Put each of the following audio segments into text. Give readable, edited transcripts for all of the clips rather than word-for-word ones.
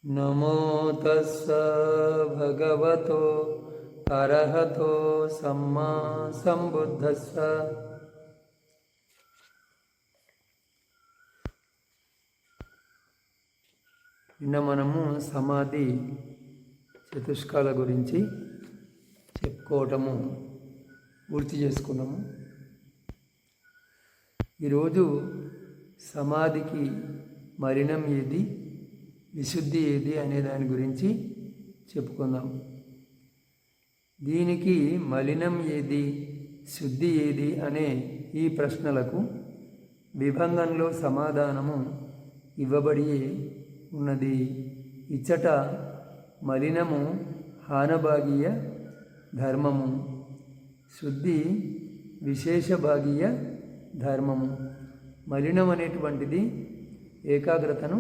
నమో తస్స భగవతో అర్హతో సమ్మా సంబుద్ధస్స. నిన్న మనము సమాధి చతుష్కాల గురించి చెప్పుకోవటము పూర్తి చేసుకున్నాము. ఈరోజు సమాధికి మలినం ఏది, విశుద్ధి ఏది అనే దాని గురించి చెప్పుకుందాం. దీనికి మలినం ఏది, శుద్ధి ఏది అనే ఈ ప్రశ్నలకు విభంగంలో సమాధానము ఇవ్వబడి ఉన్నది. ఇచ్చట మలినము హానభాగీయ ధర్మము, శుద్ధి విశేషభాగీయ ధర్మము. మలినం అనేటువంటిది ఏకాగ్రతను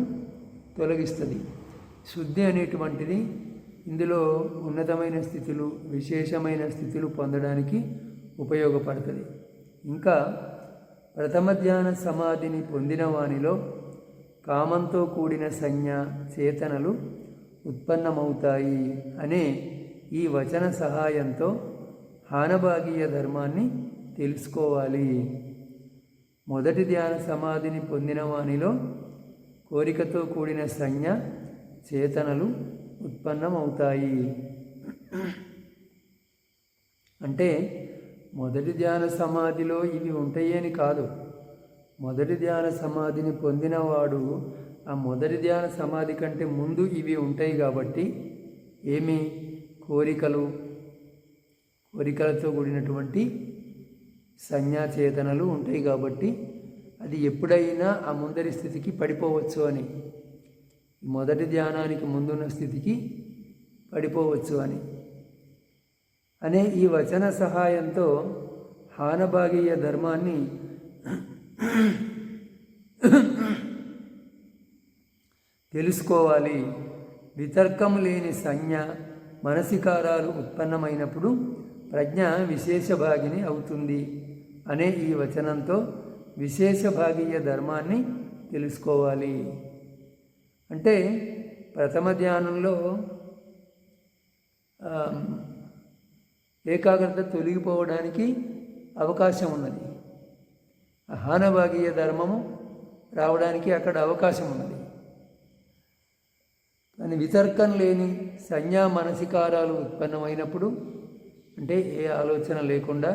తొలగిస్తుంది. శుద్ధి అనేటువంటిది ఇందులో ఉన్నతమైన స్థితులు, విశేషమైన స్థితులు పొందడానికి ఉపయోగపడుతుంది. ఇంకా ప్రథమ ధ్యాన సమాధిని పొందిన వానిలో కామంతో కూడిన సంజ్ఞ, చేతనలు ఉత్పన్నమవుతాయి అనే ఈ వచన సహాయంతో హానభాగీయ ధర్మాన్ని తెలుసుకోవాలి. మొదటి ధ్యాన సమాధిని పొందిన వానిలో కోరికతో కూడిన సంజ్ఞ, చేతనలు ఉత్పన్నమవుతాయి. అంటే మొదటి ధ్యాన సమాధిలో ఇవి ఉంటాయి అని కాదు. మొదటి ధ్యాన సమాధిని పొందినవాడు ఆ మొదటి ధ్యాన సమాధి కంటే ముందు ఇవి ఉంటాయి కాబట్టి ఏమి కోరికలతో కూడినటువంటి సంజ్ఞా చేతనలు ఉంటాయి కాబట్టి అది ఎప్పుడైనా ఆ ముందరి స్థితికి పడిపోవచ్చు అని, మొదటి ధ్యానానికి ముందున్న స్థితికి పడిపోవచ్చు అనే ఈ వచన సహాయంతో హానభాగీయ ధర్మాన్ని తెలుసుకోవాలి. వితర్కం లేని సంజ్ఞ, మనసికారాలు ఉత్పన్నమైనప్పుడు ప్రజ్ఞ విశేషభాగిని అవుతుంది అనే ఈ వచనంతో విశేషభాగీయ ధర్మాన్ని తెలుసుకోవాలి. అంటే ప్రథమ ధ్యానంలో ఏకాగ్రత తొలగిపోవడానికి అవకాశం ఉన్నది. హానభాగీయ ధర్మము రావడానికి అక్కడ అవకాశం ఉన్నది. కానీ వితర్కం లేని సంజ్ఞా మనసికారాలు ఉత్పన్నమైనప్పుడు, అంటే ఏ ఆలోచన లేకుండా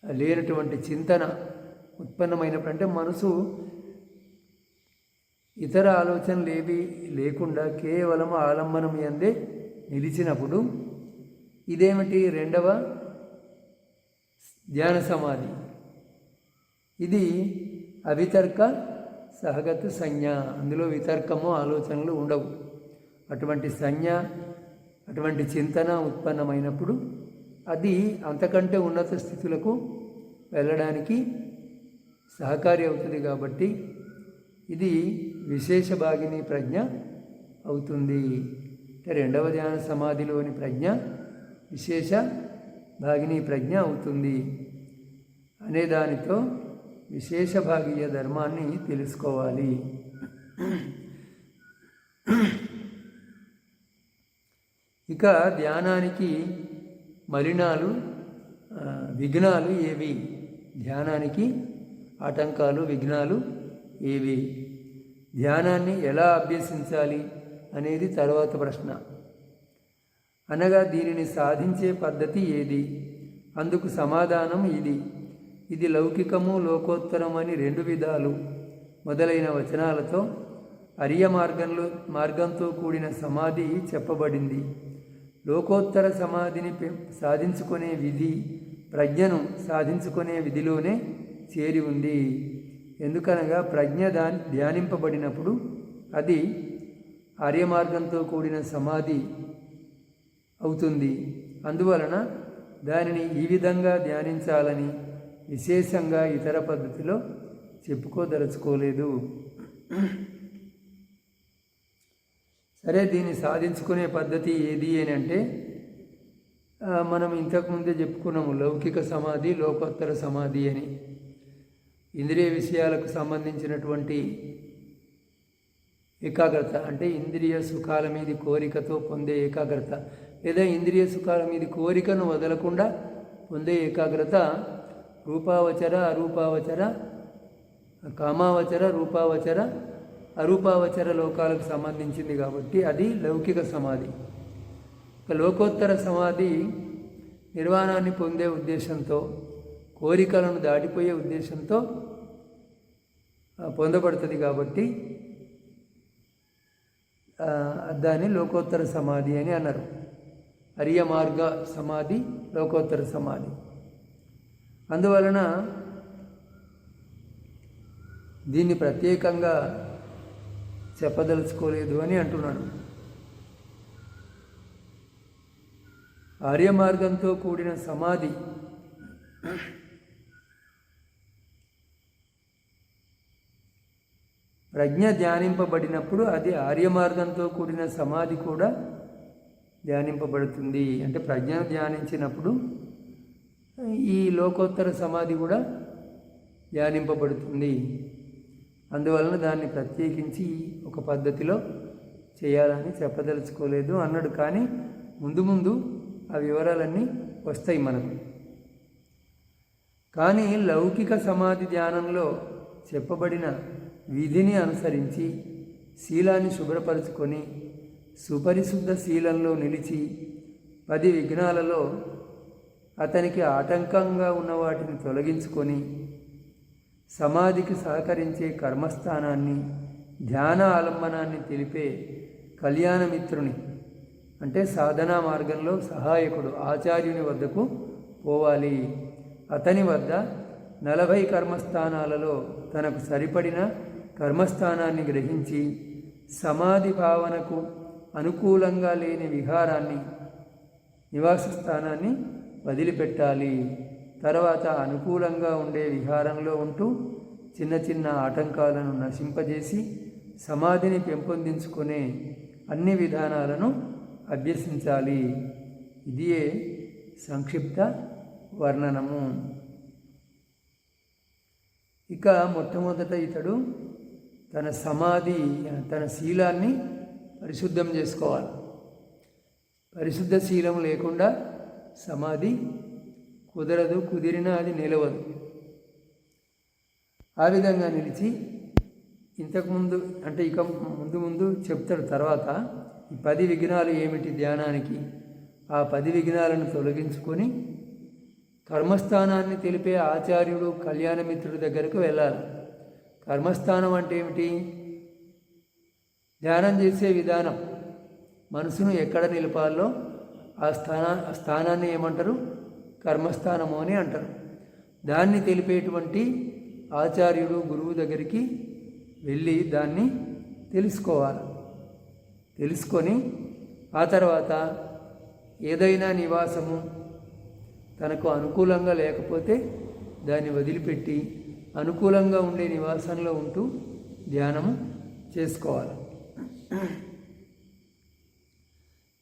లేనటువంటి చింతన ఉత్పన్నమైనప్పుడు, అంటే మనసు ఇతర ఆలోచనలు ఏవి లేకుండా కేవలం ఆలంబనం యందే నిలిచినప్పుడు ఇదేమిటి, రెండవ ధ్యాన సమాధి. ఇది అవితర్క సహగత సంజ్ఞ. అందులో వితర్కము, ఆలోచనలు ఉండవు. అటువంటి సంజ్ఞ, అటువంటి చింతన ఉత్పన్నమైనప్పుడు అది అంతకంటే ఉన్నత స్థితులకు వెళ్ళడానికి సహకారి అవుతుంది. కాబట్టి ఇది విశేషభాగిని ప్రజ్ఞ అవుతుంది. రెండవ ధ్యాన సమాధిలోని ప్రజ్ఞ విశేష భాగిని ప్రజ్ఞ అవుతుంది అనే దానితో విశేషభాగీయ ధర్మాన్ని తెలుసుకోవాలి. ఇక ధ్యానానికి మలినాలు, విఘ్నాలు ఏవి, ధ్యానానికి ఆటంకాలు, విఘ్నాలు ఏవి, ధ్యానాన్ని ఎలా అభ్యసించాలి అనేది తర్వాత ప్రశ్న. అనగా దీనిని సాధించే పద్ధతి ఏది, అందుకు సమాధానం ఇది లౌకికము, లోకోత్తరం అని రెండు విధాలు మొదలైన వచనాలతో అర్య మార్గంతో కూడిన సమాధి చెప్పబడింది. లోకోత్తర సమాధిని సాధించుకునే విధి ప్రజ్ఞను సాధించుకునే విధిలోనే చేరి ఉంది. ఎందుకనగా ప్రజ్ఞ ధ్యానింపబడినప్పుడు అది ఆర్యమార్గంతో కూడిన సమాధి అవుతుంది. అందువలన దానిని ఈ విధంగా ధ్యానించాలని విశేషంగా ఇతర పద్ధతిలో చెప్పుకోదలుచుకోలేదు. సరే, దీన్ని సాధించుకునే పద్ధతి ఏది అని అంటే మనం ఇంతకుముందే చెప్పుకున్నాము, లౌకిక సమాధి, లోకోత్తర సమాధి అని. ఇంద్రియ విషయాలకు సంబంధించినటువంటి ఏకాగ్రత అంటే ఇంద్రియ సుఖాల మీద కోరికతో పొందే ఏకాగ్రత, లేదా ఇంద్రియ సుఖాల మీద కోరికను వదలకుండా పొందే ఏకాగ్రత రూపావచర, అరూపావచర, కామావచర, రూపావచర, అరూపావచర లోకాలకు సంబంధించింది కాబట్టి అది లౌకిక సమాధి. లోకోత్తర సమాధి నిర్వాణాన్ని పొందే ఉద్దేశంతో, కోరికలను దాటిపోయే ఉద్దేశంతో పొందబడుతుంది కాబట్టి దాన్ని లోకోత్తర సమాధి అని అన్నారు. అరియ మార్గ సమాధి లోకోత్తర సమాధి. అందువలన దీన్ని ప్రత్యేకంగా చెప్పదలుచుకోలేదు అని అంటున్నాడు. ఆర్య మార్గంతో కూడిన సమాధి ప్రజ్ఞ ధ్యానింపబడినప్పుడు అది ఆర్య మార్గంతో కూడిన సమాధి కూడా ధ్యానింపబడుతుంది. అంటే ప్రజ్ఞను ధ్యానించినప్పుడు ఈ లోకోత్తర సమాధి కూడా ధ్యానింపబడుతుంది. అందువలన దాన్ని ప్రత్యేకించి ఒక పద్ధతిలో చేయాలని చెప్పదలుచుకోలేదు అన్నాడు. కానీ ముందు ముందు ఆ వివరాలన్నీ వస్తాయి మనకు. కానీ లౌకిక సమాధి ధ్యానంలో చెప్పబడిన విధిని అనుసరించి శీలాన్ని శుభ్రపరుచుకొని సుపరిశుద్ధ శీలంలో నిలిచి 10 విఘ్నాలలో అతనికి ఆటంకంగా ఉన్న వాటిని తొలగించుకొని సమాధికి సహకరించే కర్మస్థానాన్ని, ధ్యాన ఆలంబనాన్ని తెలిపే కళ్యాణమిత్రుని అంటే సాధనా మార్గంలో సహాయకుడు ఆచార్యుని వద్దకు పోవాలి. అతని వద్ద 40 కర్మస్థానాలలో తనకు సరిపడిన కర్మస్థానాన్ని గ్రహించి సమాధి భావనకు అనుకూలంగా లేని విహారాన్ని, నివాస స్థానాన్ని వదిలిపెట్టాలి. తర్వాత అనుకూలంగా ఉండే విహారంలో ఉంటూ చిన్న చిన్న ఆటంకాలను నశింపజేసి సమాధిని పెంపొందించుకునే అన్ని విధానాలను అభ్యసించాలి. ఇదియే సంక్షిప్త వర్ణనము. ఇక మొట్టమొదట ఇతడు తన శీలాన్ని పరిశుద్ధం చేసుకోవాలి. పరిశుద్ధ శీలం లేకుండా సమాధి కుదరదు, కుదిరినా అది నిలవదు. ఆ విధంగా నిలిచి ఇంతకుముందు అంటే ఇక ముందు చెప్తాడు. తర్వాత ఈ 10 విఘ్నాలు ఏమిటి ధ్యానానికి, ఆ 10 విఘ్నాలను తొలగించుకొని కర్మస్థానాన్ని తెలిపే ఆచార్యుడు కళ్యాణమిత్రుడి దగ్గరకు వెళ్ళాలి. కర్మస్థానం అంటే ఏమిటి? ధ్యానం చేసే విధానం, మనసును ఎక్కడ నిలపాలో ఆ స్థానాన్ని ఏమంటారు? కర్మస్థానము అని అంటారు. దాన్ని తెలిపేటువంటి ఆచార్యుడు గురువు దగ్గరికి వెళ్ళి దాన్ని తెలుసుకోవాలి. తెలుసుకొని ఆ తర్వాత ఏదైనా నివాసము తనకు అనుకూలంగా లేకపోతే దాన్ని వదిలిపెట్టి అనుకూలంగా ఉండే నివాసంలో ఉంటూ ధ్యానము చేసుకోవాలి.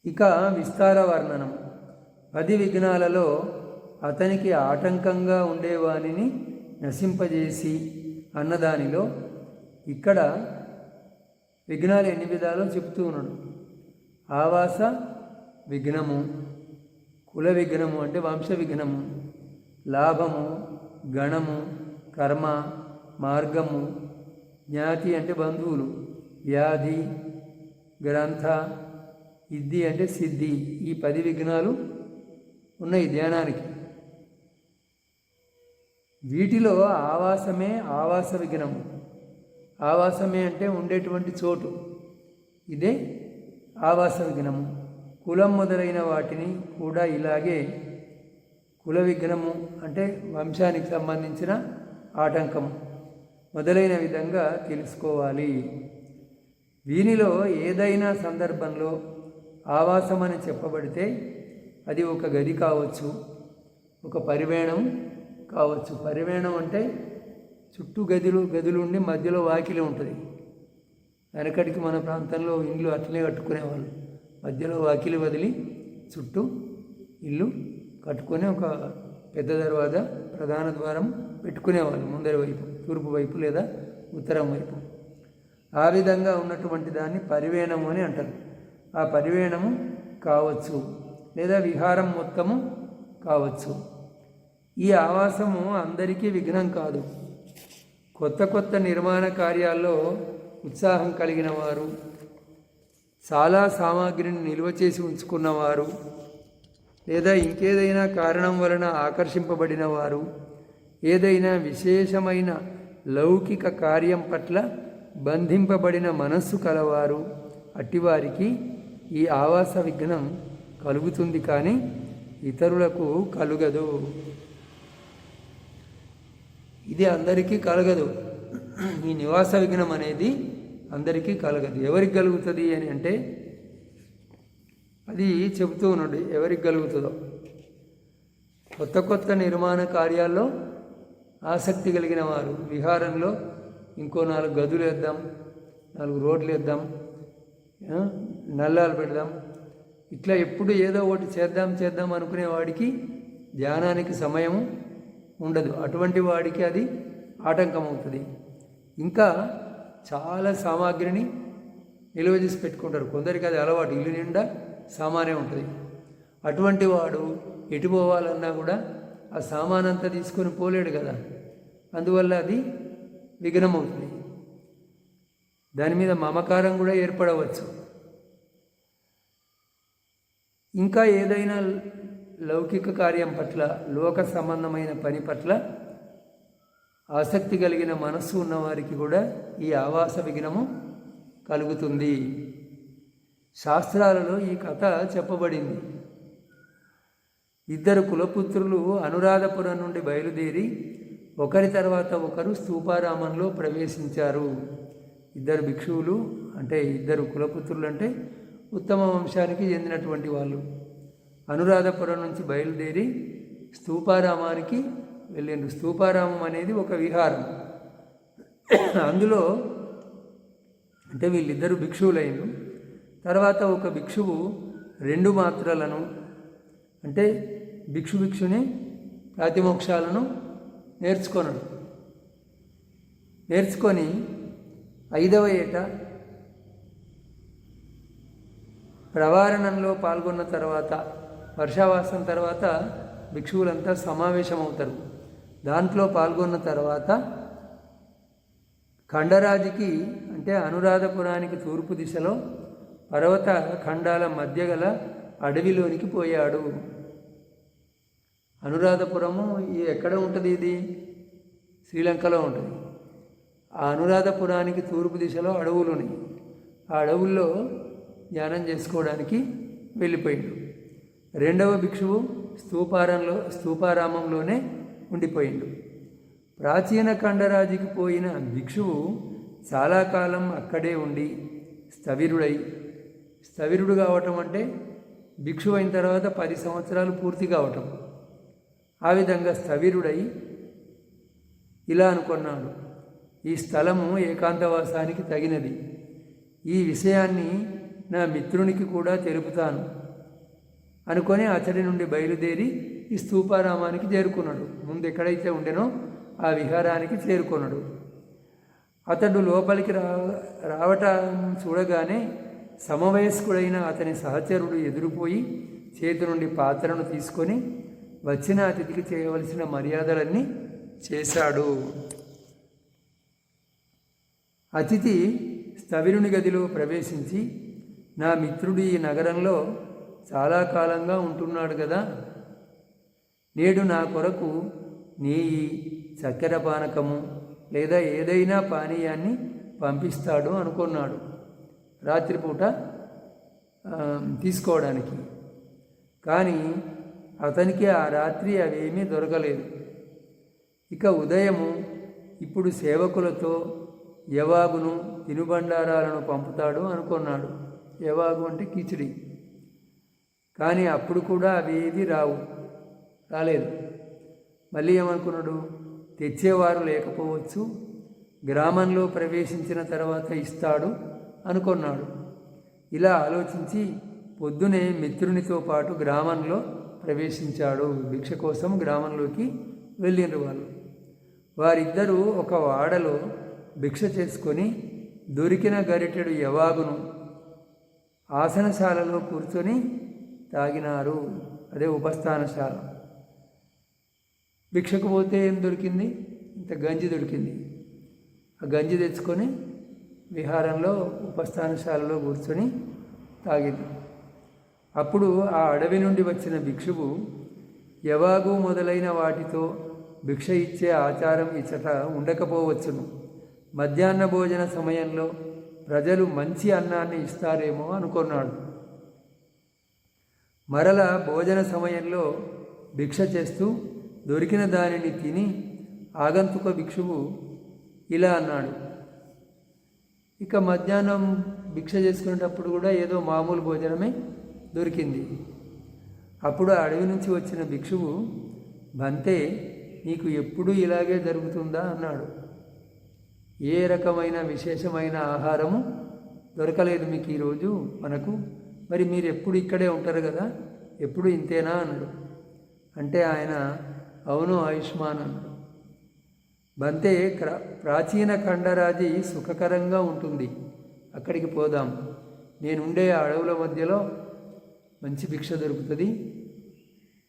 ఇక విస్తార వర్ణనం. 10 విఘ్నాలలో అతనికి ఆటంకంగా ఉండేవానిని నశింపజేసి అన్నదానిలో ఇక్కడ విఘ్నాలు ఎన్ని విధాలో చెప్తూ ఉన్నాడు. ఆవాస విఘ్నము, కుల విఘ్నము అంటే వంశ విఘ్నము, లాభము, గణము, కర్మ, మార్గము, జ్ఞాతి అంటే బంధువులు, వ్యాధి, గ్రంథ, ఇద్ది అంటే సిద్ధి. ఈ 10 విఘ్నాలు ఉన్నాయి ధ్యానానికి. వీటిలో ఆవాసమే ఆవాస విఘ్నము. ఆవాసమే అంటే ఉండేటువంటి చోటు, ఇదే ఆవాస విఘ్నము. కులం మొదలైన వాటిని కూడా ఇలాగే కుల విఘ్నము అంటే వంశానికి సంబంధించిన ఆటంకం మొదలైన విధంగా తెలుసుకోవాలి. వీనిలో ఏదైనా సందర్భంలో ఆవాసమని చెప్పబడితే అది ఒక గది కావచ్చు, ఒక పరివేణం కావచ్చు. పరివేణం అంటే చుట్టూ గదులుండి మధ్యలో వాకిలి ఉంటుంది. వెనకటికి మన ప్రాంతంలో ఇండ్లు అట్లనే కట్టుకునేవాళ్ళు. మధ్యలో వాకిలి వదిలి చుట్టూ ఇల్లు కట్టుకొని ఒక పెద్ద దర్వాజా ప్రధాన ద్వారం పెట్టుకునేవాళ్ళు ముందరి వైపు, తూర్పు వైపు లేదా ఉత్తరం వైపు. ఆ విధంగా ఉన్నటువంటి దాన్ని పరివేణము అని అంటారు. ఆ పరివేణము కావచ్చు, లేదా విహారం మొత్తము కావచ్చు. ఈ ఆవాసము అందరికీ విఘ్నం కాదు. కొత్త కొత్త నిర్మాణ కార్యాల్లో ఉత్సాహం కలిగిన వారు, చాలా సామాగ్రిని నిల్వ చేసి ఉంచుకున్నవారు, లేదా ఇంకేదైనా కారణం వలన ఆకర్షింపబడిన వారు, ఏదైనా విశేషమైన లౌకిక కార్యం పట్ల బంధింపబడిన మనస్సు కలవారు, అట్టివారికి ఈ ఆవాస విఘ్నం కలుగుతుంది, కానీ ఇతరులకు కలుగదు. ఇది అందరికీ కలగదు. ఈ నివాస విఘ్నం అనేది అందరికీ కలగదు. ఎవరికి కలుగుతుంది అని అంటే అది చెబుతూ ఉన్నాడు, ఎవరికి కలుగుతుందో. కొత్త కొత్త నిర్మాణ కార్యాల్లో ఆసక్తి కలిగిన వారు, విహారంలో ఇంకో 4 గదులు వేద్దాం, 4 రోడ్లు వేద్దాం, నల్లాలు పెడదాం, ఇట్లా ఎప్పుడు ఏదో ఒకటి చేద్దాం అనుకునే వాడికి ధ్యానానికి సమయం ఉండదు. అటువంటి వాడికి అది ఆటంకం అవుతుంది. ఇంకా చాలా సామాగ్రిని నిల్వ చేసి పెట్టుకుంటారు. కొందరికి అది అలవాటు, ఇల్లు నిండా సామానే ఉంటుంది. అటువంటి వాడు ఎటు పోవాలన్నా కూడా ఆ సామానంతా తీసుకొని పోలేడు కదా, అందువల్ల అది విఘ్నం అవుతుంది. దాని మీద మమకారం కూడా ఏర్పడవచ్చు. ఇంకా ఏదైనా లౌకిక కార్యం పట్ల, లోక సంబంధమైన పని పట్ల ఆసక్తి కలిగిన మనస్సు ఉన్నవారికి కూడా ఈ ఆవాస విఘ్నము కలుగుతుంది. శాస్త్రాలలో ఈ కథ చెప్పబడింది. 2 కులపుత్రులు అనురాధపురం నుండి బయలుదేరి ఒకరి తర్వాత ఒకరు స్తూపారామంలో ప్రవేశించారు. 2 భిక్షువులు అంటే 2 కులపుత్రులు అంటే ఉత్తమ వంశానికి చెందినటువంటి వాళ్ళు అనురాధపురం నుంచి బయలుదేరి స్తూపారామానికి వెళ్ళిండ్రు. స్తూపారామం అనేది ఒక విహారం. అందులో అంటే వీళ్ళిద్దరూ భిక్షువులైండ్రు. తర్వాత ఒక భిక్షువు 2 మాత్రలను అంటే భిక్షుని ప్రాతిమోక్షాలను నేర్చుకొని 5వ ఏట ప్రవారణంలో పాల్గొన్న తర్వాత, వర్షావాసం తర్వాత భిక్షువులంతా సమావేశమవుతారు. దాంట్లో పాల్గొన్న తర్వాత ఖండరాజికి అంటే అనురాధపురానికి తూర్పు దిశలో పర్వత ఖండాల మధ్య గల అడవిలోనికి పోయాడు. అనురాధపురము ఎక్కడ ఉంటుంది? ఇది శ్రీలంకలో ఉంటుంది. ఆ అనురాధపురానికి తూర్పు దిశలో అడవులు ఉన్నాయి. ఆ అడవుల్లో ధ్యానం చేసుకోవడానికి వెళ్ళిపోయిండు. 2వ భిక్షువు స్తూపారామంలోనే ఉండిపోయిండు. ప్రాచీన ఖండరాజికి పోయిన భిక్షువు చాలా కాలం అక్కడే ఉండి స్థవిరుడు కావటం అంటే భిక్షువు అయిన తర్వాత 10 సంవత్సరాలు పూర్తి కావటం. ఆ విధంగా స్థవిరుడై ఇలా అనుకున్నాడు, ఈ స్థలము ఏకాంతవాసానికి తగినది. ఈ విషయాన్ని నా మిత్రునికి కూడా తెలుపుతాను అనుకొని అతడి నుండి బయలుదేరి ఈ స్తూపారామానికి చేరుకున్నాడు. ముందు ఎక్కడైతే ఉండెనో ఆ విహారానికి చేరుకున్నాడు. అతడు లోపలికి రావటం చూడగానే సమవయస్కుడైన అతని సహచరుడు ఎదురుపోయి చేతి నుండి పాత్రను తీసుకొని వచ్చిన అతిథికి చేయవలసిన మర్యాదలన్నీ చేశాడు. అతిథి స్థవిరుని గదిలో ప్రవేశించి, నా మిత్రుడు ఈ నగరంలో చాలా కాలంగా ఉంటున్నాడు కదా, నేడు నా కొరకు నెయ్యి, చక్కెర పానకము లేదా ఏదైనా పానీయాన్ని పంపిస్తాడు అనుకున్నాడు రాత్రిపూట తీసుకోవడానికి. కానీ అతనికి ఆ రాత్రి అవేమీ దొరకలేదు. ఇక ఉదయము ఇప్పుడు సేవకులతో యవాగును తినుబండారాలను పంపుతాడు అనుకున్నాడు. యవాగు అంటే కిచిడి. కానీ అప్పుడు కూడా అవేవి రాలేదు. మళ్ళీ ఏమనుకున్నాడు, తెచ్చేవారు లేకపోవచ్చు, గ్రామంలో ప్రవేశించిన తర్వాత ఇస్తాడు అనుకున్నాడు. ఇలా ఆలోచించి పొద్దునే మిత్రునితో పాటు గ్రామంలో ప్రవేశించాడు. భిక్ష కోసం గ్రామంలోకి వెళ్ళిండ్రు వాళ్ళు. వారిద్దరూ ఒక వాడలో భిక్ష చేసుకొని దొరికిన గరిటెడు యవాగును ఆసనశాలలో కూర్చొని తాగినారు. అదే ఉపస్థానశాల. భిక్షకు పోతే ఏం దొరికింది? ఇంత గంజి దొరికింది. ఆ గంజి తెచ్చుకొని విహారంలో ఉపస్థానశాలలో కూర్చొని తాగింది. అప్పుడు ఆ అడవి నుండి వచ్చిన భిక్షువు యవాగు మొదలైన వాటితో భిక్ష ఇచ్చే ఆచారం ఇచ్చట ఉండకపోవచ్చును. మధ్యాహ్న భోజన సమయంలో ప్రజలు మంచి అన్నాన్ని ఇస్తారేమో అనుకున్నాడు. మరల భోజన సమయంలో భిక్ష చేస్తూ దొరికిన దానిని తిని ఆగంతుక భిక్షువు ఇలా అన్నాడు. ఇక మధ్యాహ్నం భిక్ష చేసుకునేటప్పుడు కూడా ఏదో మామూలు భోజనమే దొరికింది. అప్పుడు అడవి నుంచి వచ్చిన భిక్షువు, బంతే, నీకు ఎప్పుడూ ఇలాగే జరుగుతుందా అన్నాడు. ఏ రకమైన విశేషమైన ఆహారము దొరకలేదు మీకు ఈరోజు మనకు, మరి మీరు ఎప్పుడు ఇక్కడే ఉంటారు కదా, ఎప్పుడు ఇంతేనా అన్నాడు. అంటే ఆయన అవును ఆయుష్మాన్ అన్నాడు. బంతే, ప్రాచీన ఖండరాజి సుఖకరంగా ఉంటుంది, అక్కడికి పోదాం. నేనుండే అడవుల మధ్యలో మంచి భిక్ష దొరుకుతుంది,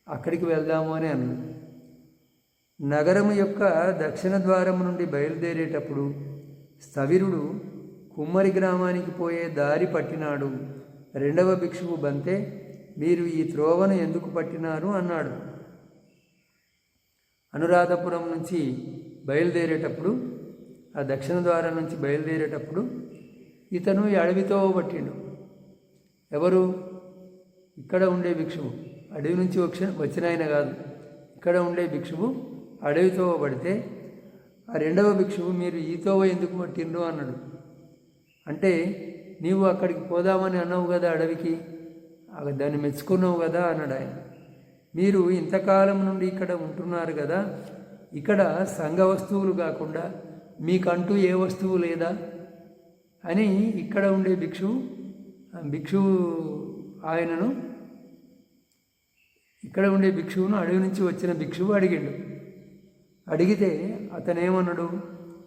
అక్కడికి వెళ్దాము అని అన్నాడు. నగరము యొక్క దక్షిణ ద్వారం నుండి బయలుదేరేటప్పుడు స్థవిరుడు కుమ్మరి గ్రామానికి పోయే దారి పట్టినాడు. రెండవ భిక్షువు, బంతే, మీరు ఈ త్రోవను ఎందుకు పట్టినారు అన్నాడు. అనురాధపురం నుంచి బయలుదేరేటప్పుడు, ఆ దక్షిణ ద్వారం నుంచి బయలుదేరేటప్పుడు ఇతను ఈ అడవితో పట్టిండు. ఎవరు? ఇక్కడ ఉండే భిక్షువు, అడవి నుంచి వచ్చిన ఆయన కాదు, ఇక్కడ ఉండే భిక్షువు అడవితో పడితే ఆ రెండవ భిక్షువు, మీరు ఈతో ఎందుకు పట్టిండ్రు అన్నాడు. అంటే నీవు అక్కడికి పోదామని అన్నావు కదా అడవికి, దాన్ని మెచ్చుకున్నావు కదా అన్నాడు ఆయన. మీరు ఇంతకాలం నుండి ఇక్కడ ఉంటున్నారు కదా, ఇక్కడ సంఘ వస్తువులు కాకుండా మీకంటూ ఏ వస్తువు లేదా అని ఇక్కడ ఉండే భిక్షువు ఆయనను, ఇక్కడ ఉండే భిక్షువును అడవి నుంచి వచ్చిన భిక్షువు అడిగిండు. అడిగితే అతనేమన్నాడు?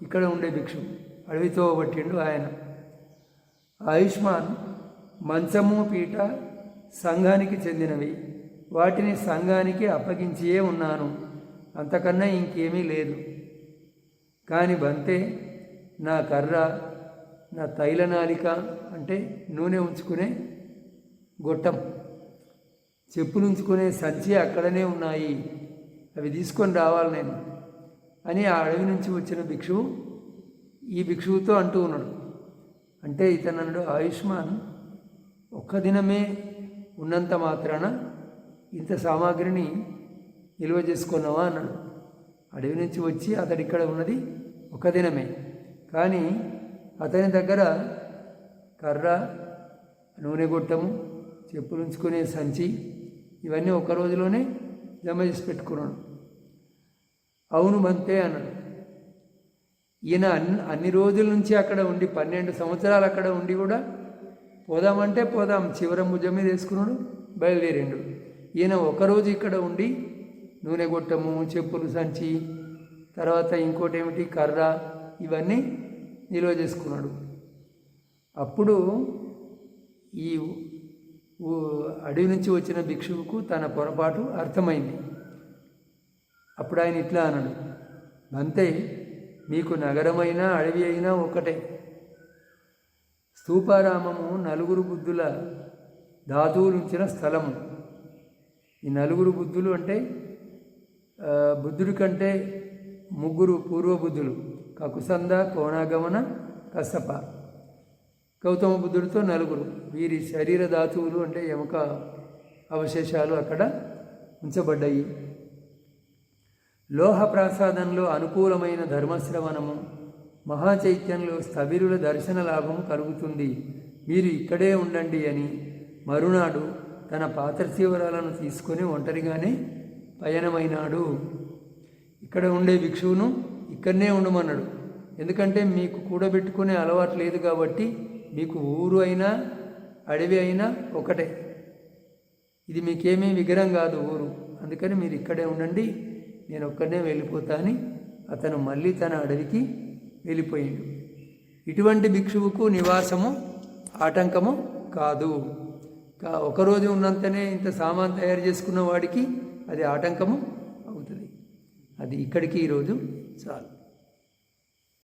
ఇక్కడ ఉండే భిక్షువు అడవితో పట్టిండు ఆయన. ఆయుష్మాన్, మంచము పీట సంఘానికి చెందినవి, వాటిని సంఘానికి అప్పగించియే ఉన్నాను, అంతకన్నా ఇంకేమీ లేదు. కానీ బంతే, నా కర్ర, నా తైలనాలిక అంటే నూనె ఉంచుకునే గొట్టం, చెప్పులు ఉంచుకునే సంచి అక్కడనే ఉన్నాయి, అవి తీసుకొని రావాలి నేను అని ఆ అడవి నుంచి వచ్చిన భిక్షువు ఈ భిక్షువుతో అంటూ ఉన్నాడు. అంటే ఇతను అన్నాడు, ఆయుష్మాన్, ఒక్క దినమే ఉన్నంత మాత్రాన ఇంత సామాగ్రిని నిల్వ చేసుకున్నావా అన్నాడు. అడవి నుంచి వచ్చి అతడు ఇక్కడ ఉన్నది ఒక దినమే, కానీ అతని దగ్గర కర్ర, నూనె గొట్టము, చెప్పులు ఉంచుకునే సంచి ఇవన్నీ ఒక రోజులోనే జమ చేసి పెట్టుకున్నాడు. అవును బంతే అన్నాడు. ఈయన అన్ని రోజుల నుంచి అక్కడ ఉండి 12 సంవత్సరాలు అక్కడ ఉండి కూడా పోదామంటే పోదాం, చివర భుజం మీద వేసుకున్నాడు, బయలుదేరిండు. ఈయన ఒకరోజు ఇక్కడ ఉండి నూనె గొట్టము, చెప్పులు సంచి, తర్వాత ఇంకోటి ఏమిటి కర్ర, ఇవన్నీ నిల్వ చేసుకున్నాడు. అప్పుడు ఈ అడవి నుంచి వచ్చిన భిక్షువుకు తన పొరపాటు అర్థమైంది. అప్పుడు ఆయన ఇట్లా అన్నాడు, బంతే, మీకు నగరమైనా అడవి అయినా ఒకటే. స్తూపారామము 4 బుద్ధుల ధాతువులుంచిన స్థలము. ఈ 4 బుద్ధులు అంటే బుద్ధుడి కంటే 3 పూర్వబుద్ధులు, కకుసంద, కోణాగమన, కసప. గౌతమ బుద్ధుడితో 4. వీరి శరీర ధాతువులు అంటే ఎముక అవశేషాలు అక్కడ ఉంచబడ్డాయి. లోహ ప్రాసాదంలో అనుకూలమైన ధర్మశ్రవణము, మహాచైత్యంలో స్థవిరుల దర్శన లాభము కలుగుతుంది, మీరు ఇక్కడే ఉండండి అని మరునాడు తన పాత్రశీవరాలను తీసుకొని ఒంటరిగానే పయనమైనాడు. ఇక్కడ ఉండే భిక్షువును ఇక్కడనే ఉండమన్నాడు. ఎందుకంటే మీకు కూడబెట్టుకునే అలవాటు లేదు కాబట్టి, మీకు ఊరు అయినా అడవి అయినా ఒకటే, ఇది మీకేమీ విగ్రహం కాదు ఊరు, అందుకని మీరు ఇక్కడే ఉండండి, నేను ఒక్కడనే వెళ్ళిపోతా అని అతను మళ్ళీ తన అడవికి వెళ్ళిపోయాడు. ఇటువంటి భిక్షువుకు నివాసము ఆటంకము కాదు. ఒకరోజు ఉన్నంతనే ఇంత సామాన్ తయారు చేసుకున్న వాడికి అది ఆటంకము అవుతుంది. అది ఇక్కడికి ఈరోజు చాలు.